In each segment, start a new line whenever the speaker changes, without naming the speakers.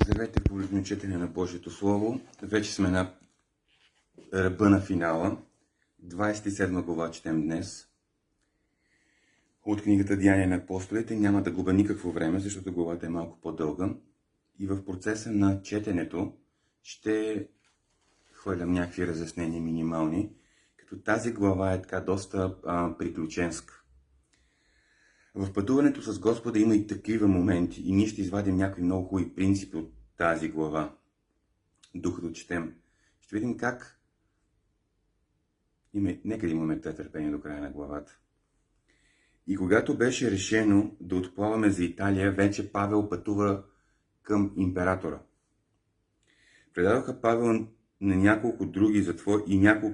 Здравейте в публично четене на Божието Слово. Вече сме на ръба на финала. 27 глава четем днес. От книгата Деяния на апостолите. Няма да губя никакво време, защото главата е малко по-дълга. И в процеса на четенето ще хвърлям някакви разяснения минимални, като тази глава е така доста приключенска. В пътуването с Господа има и такива моменти и ние ще извадим някакви много хубави принципи от тази глава, докато четем. Ще видим как нека да имаме търпение до края на главата. И когато беше решено да отплаваме за Италия, вече Павел пътува към императора. Предадоха Павел на няколко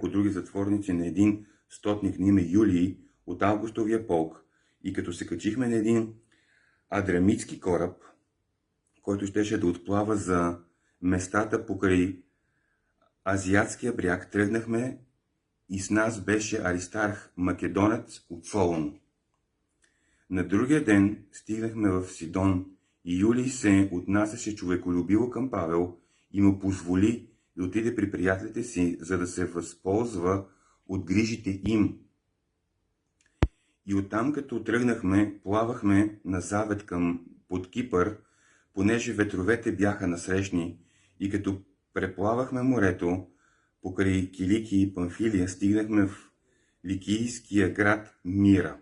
други затворници на един стотник на име Юлий от Августовия полк. И като се качихме на един адрамитски кораб, който щеше да отплава за местата покрай Азиатския бряг, тръгнахме и с нас беше Аристарх, македонец от Солун. На другия ден стигнахме в Сидон и Юлий се отнасяше човеколюбиво към Павел и му позволи да отиде при приятелите си, за да се възползва от грижите им. И оттам, като тръгнахме, плавахме на завет под Кипър, понеже ветровете бяха насрещни, и като преплавахме морето, покрай Киликия и Памфилия, стигнахме в ликийския град Мира.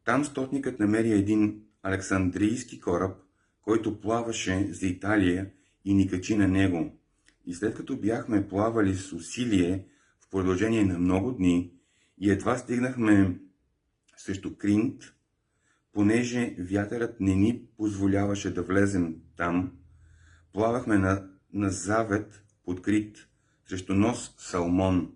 Там стотникът намери един александрийски кораб, който плаваше за Италия и ни качи на него. И след като бяхме плавали с усилие в продължение на много дни, и едва стигнахме срещу Кринт, понеже вятърът не ни позволяваше да влезем там, плавахме на завет под Крит, срещу нос Салмон.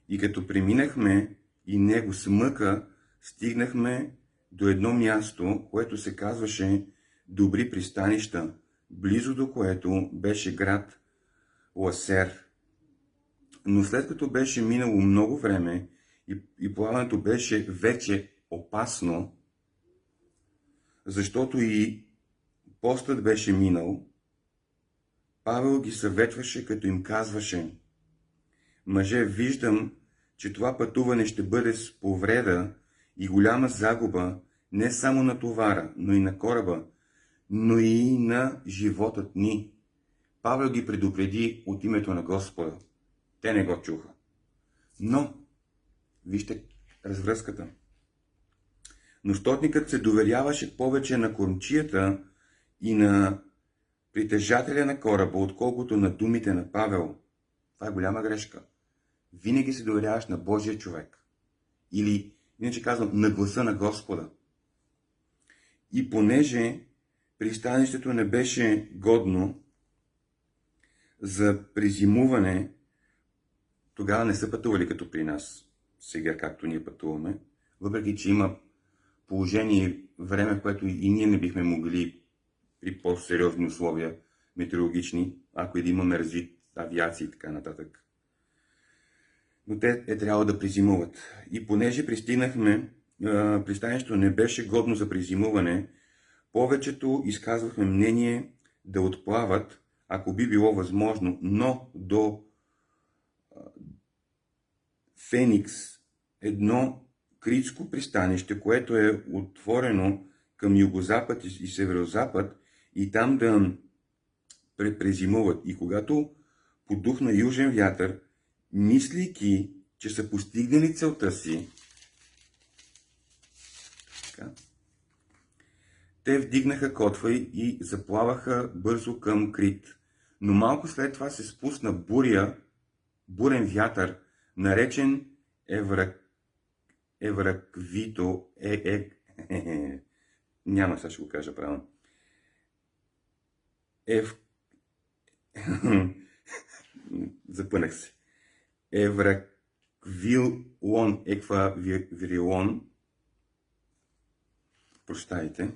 И като преминахме и него с мъка, стигнахме до едно място, което се казваше Добри пристанища, близо до което беше град Ласер. Но след като беше минало много време и плаването беше вече опасно, защото и постът беше минал, Павел ги съветваше, като им казваше: мъже, виждам, че това пътуване ще бъде с повреда и голяма загуба не само на товара, но и на кораба, но и на животът ни. Павел ги предупреди от името на Господа. Те не го чуха. Но, вижте развръзката. Но стотникът се доверяваше повече на кормчията и на притежателя на кораба, отколкото на думите на Павел. Това е голяма грешка. Винаги се доверяваш на Божия човек. Или, иначе казвам, на гласа на Господа. И понеже пристанището не беше годно за презимуване, тогава не са пътували като при нас, сега както ние пътуваме, въпреки че има положение и време, в което и ние не бихме могли при по-сериозни условия метеорологични, ако и да имаме развит авиация и така нататък. Но те трябва да презимуват. И понеже пристанището не беше годно за презимуване, повечето изказвахме мнение да отплават, ако би било възможно, но до Феникс, едно критско пристанище, което е отворено към югозапад и северозапад, и там да презимуват. И когато подухна южен вятър, мислейки, че са постигнали целта си, те вдигнаха котва и заплаваха бързо към Крит. Но малко след това се спусна бурен вятър, наречен Евраквито, няма, сега ще го кажа правилно. Запънах се. Еквавирилон, прощайте.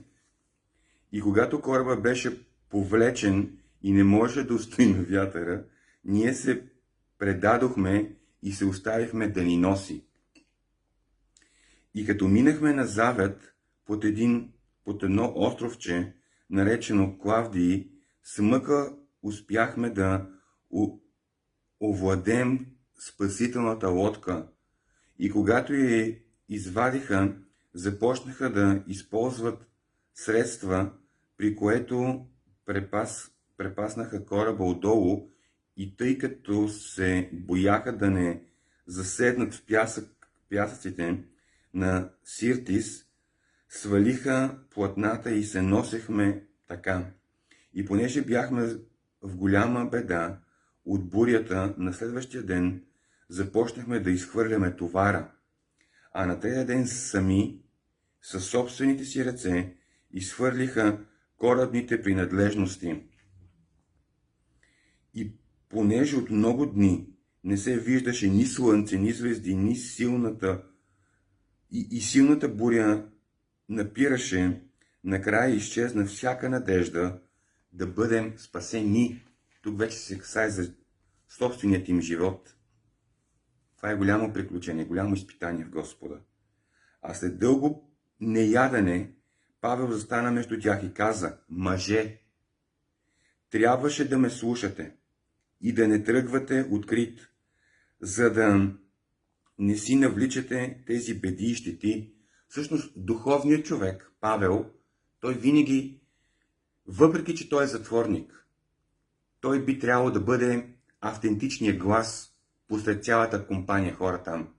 И когато кораба беше повлечен и не може да устои на вятъра, ние се предадохме и се оставихме да ни носи. И като минахме на завет под едно островче, наречено Клавдий, с мъка успяхме да овладеем спасителната лодка и когато я извадиха, започнаха да използват средства, при което препаснаха кораба отдолу и тъй като се бояха да не заседнат в пясъците на Сиртис, свалиха платната и се носехме така. И понеже бяхме в голяма беда от бурята, на следващия ден започнахме да изхвърляме товара, а на третия ден сами, със собствените си ръце, изхвърлиха корабните принадлежности. И понеже от много дни не се виждаше ни слънце, ни звезди, ни силната буря напираше, накрая изчезна всяка надежда да бъдем спасени. Тук вече се касае за собственият им живот. Това е голямо приключение, голямо изпитание в Господа. А след дълго неядене, Павел застана между тях и каза: мъже, трябваше да ме слушате и да не тръгвате открит, за да не си навличате тези беди и щети. Всъщност, духовният човек, Павел, той винаги, въпреки че той е затворник, той би трябвало да бъде автентичният глас посред цялата компания хора там.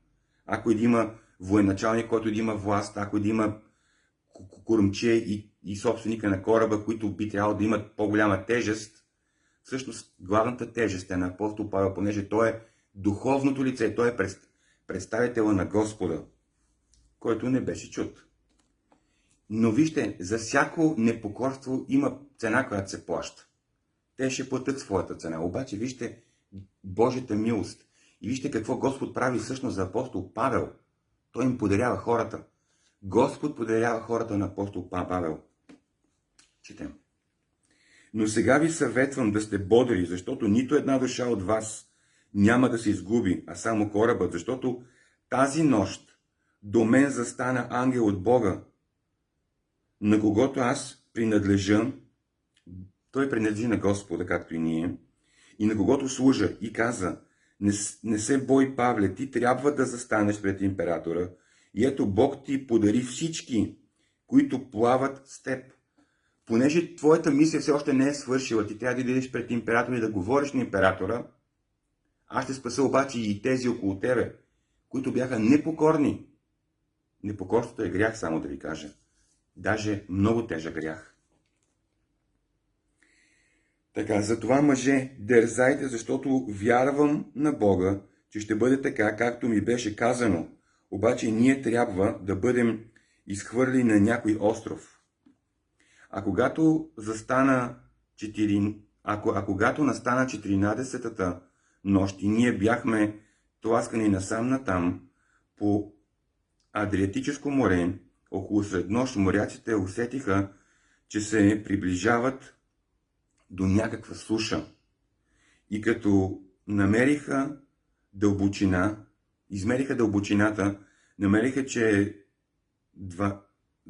Ако да има военачалник, който да има власт, ако да има кормче и собственика на кораба, които би трябвало да имат по-голяма тежест, всъщност главната тежест е на апостол Павел, понеже той е духовното лице, той е представителя на Господа, който не беше чут. Но вижте, за всяко непокорство има цена, която се плаща. Те ще платят своята цена. Обаче вижте Божията милост. И вижте какво Господ прави всъщност за апостол Павел. Той им подарява хората. Господ подарява хората на апостол Павел. Четем. Но сега ви съветвам да сте бодри, защото нито една душа от вас няма да се изгуби, а само корабът, защото тази нощ до мен застана ангел от Бога, на когото аз принадлежа. Той принадлежи на Господа, както и ние, и на когото служа, и каза: не се бой, Павле, ти трябва да застанеш пред императора, и ето Бог ти подари всички, които плават с теб. Понеже твоята мисия все още не е свършила, ти трябва да идеш пред императора и да говориш на императора, аз ще спаса обаче и тези около тебе, които бяха непокорни. Непокорството е грях, само да ви кажа. Даже много тежък грях. Така, затова, мъже, дързайте, защото вярвам на Бога, че ще бъде така, както ми беше казано. Обаче ние трябва да бъдем изхвърли на някой остров. А когато настана 14-та нощ и ние бяхме тласкани насам натам по Адриатическо море, около среднощ моряците усетиха, че се приближават до някаква суша. И като намериха дълбочина, измериха дълбочината, намериха, че е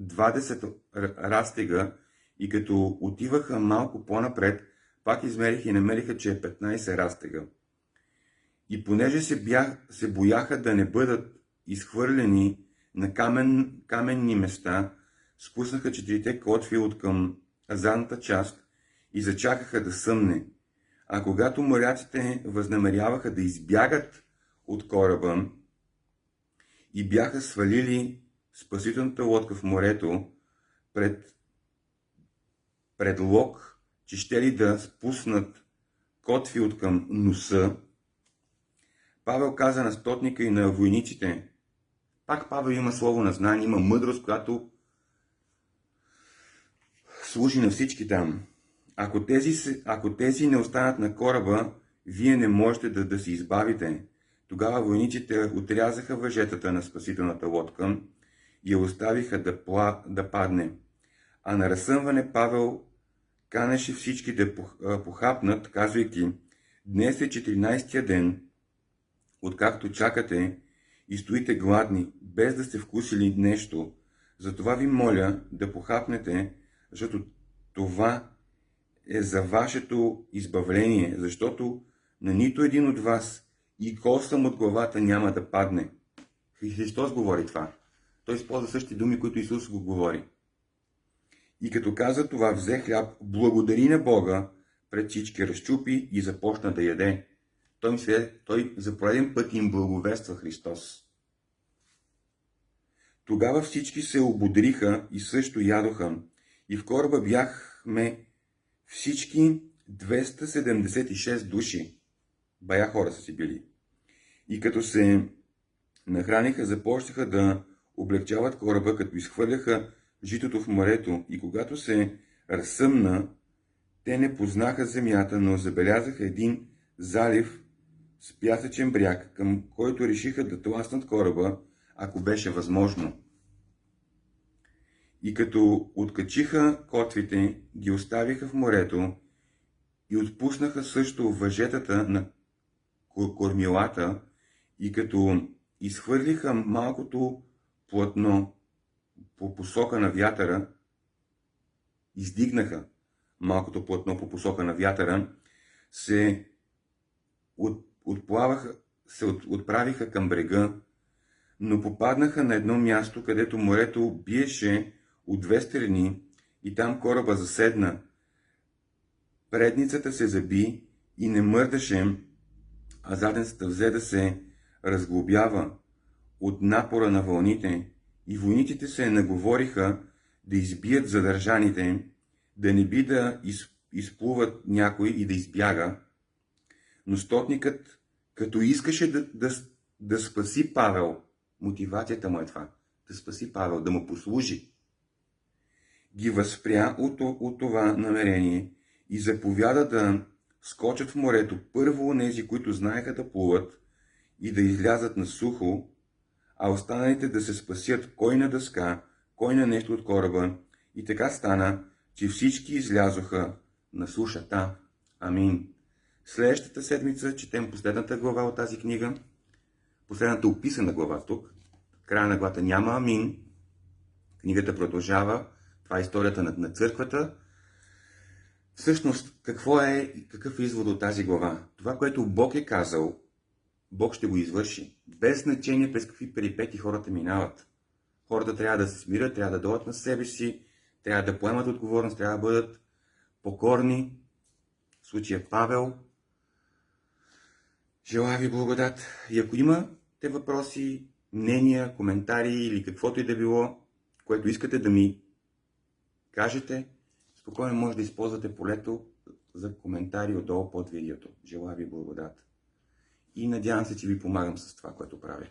20 растега, и като отиваха малко по-напред, пак измериха и намериха, че е 15 растега. И понеже се бояха да не бъдат изхвърлени на каменни места, спуснаха 4 котви от към азанната част и зачакаха да съмне. А когато моряците възнамеряваха да избягат от кораба и бяха свалили спасителната лодка в морето предлог, че щели да спуснат котви от към носа, Павел каза на стотника и на войниците. Пак Павел има слово на знание, има мъдрост, която служи на всички там. Ако тези не останат на кораба, вие не можете да се избавите. Тогава войниците отрязаха въжетата на спасителната лодка и я оставиха да падне. А на разсъмване Павел канеше всички да похапнат, казвайки: днес е 14-тия ден, откакто чакате и стоите гладни, без да сте вкусили нещо. Затова ви моля да похапнете, защото това е за вашето избавление, защото на нито един от вас и косъм от главата няма да падне. Христос говори това. Той използва същите думи, които Исус го говори. И като каза това, взе хляб, благодари на Бога пред всички, разчупи и започна да яде. Той за пореден път им благовества Христос. Тогава всички се ободриха и също ядоха. И в кораба бяхме всички 276 души. Бая хора са си били. И като се нахраниха, започнаха да облегчават кораба, като изхвърляха житото в морето. И когато се разсъмна, те не познаха земята, но забелязаха един залив с пясъчен бряг, към който решиха да тласнат кораба, ако беше възможно. И като откачиха котвите, ги оставиха в морето и отпуснаха също въжетата на кормилата, и като изхвърлиха малкото платно по посока на вятъра, издигнаха малкото платно по посока на вятъра, се отправиха към брега, но попаднаха на едно място, където морето биеше от две страни и там кораба заседна. Предницата се заби и не мърдаше, а задницата взе да се разглобява от напора на вълните, и войниците се наговориха да избият задържаните, да не би да изплуват някой и да избяга. Но стотникът, като искаше да спаси Павел, мотивацията му е това, да спаси Павел, да му послужи, ги възпря от това намерение и заповяда да скочат в морето първо онези, които знаеха да плуват, и да излязат на сухо, а останалите да се спасят кой на дъска, кой на нещо от кораба. И така стана, че всички излязоха на сушата. Амин. Следващата седмица четем последната глава от тази книга, последната описана глава тук. Края на главата няма амин. Книгата продължава. Това е историята на църквата. Всъщност, какъв е извод от тази глава? Това, което Бог е казал, Бог ще го извърши. Без значение през какви перипети хората минават. Хората трябва да се смирят, трябва да дойдат на себе си, трябва да поемат отговорност, трябва да бъдат покорни. В случая Павел. Желая ви благодат. И ако имате въпроси, мнения, коментари или каквото и да било, което искате да ми кажете, спокойно може да използвате полето за коментари отдолу под видеото. Желая ви благодат. И надявам се, че ви помагам с това, което правя.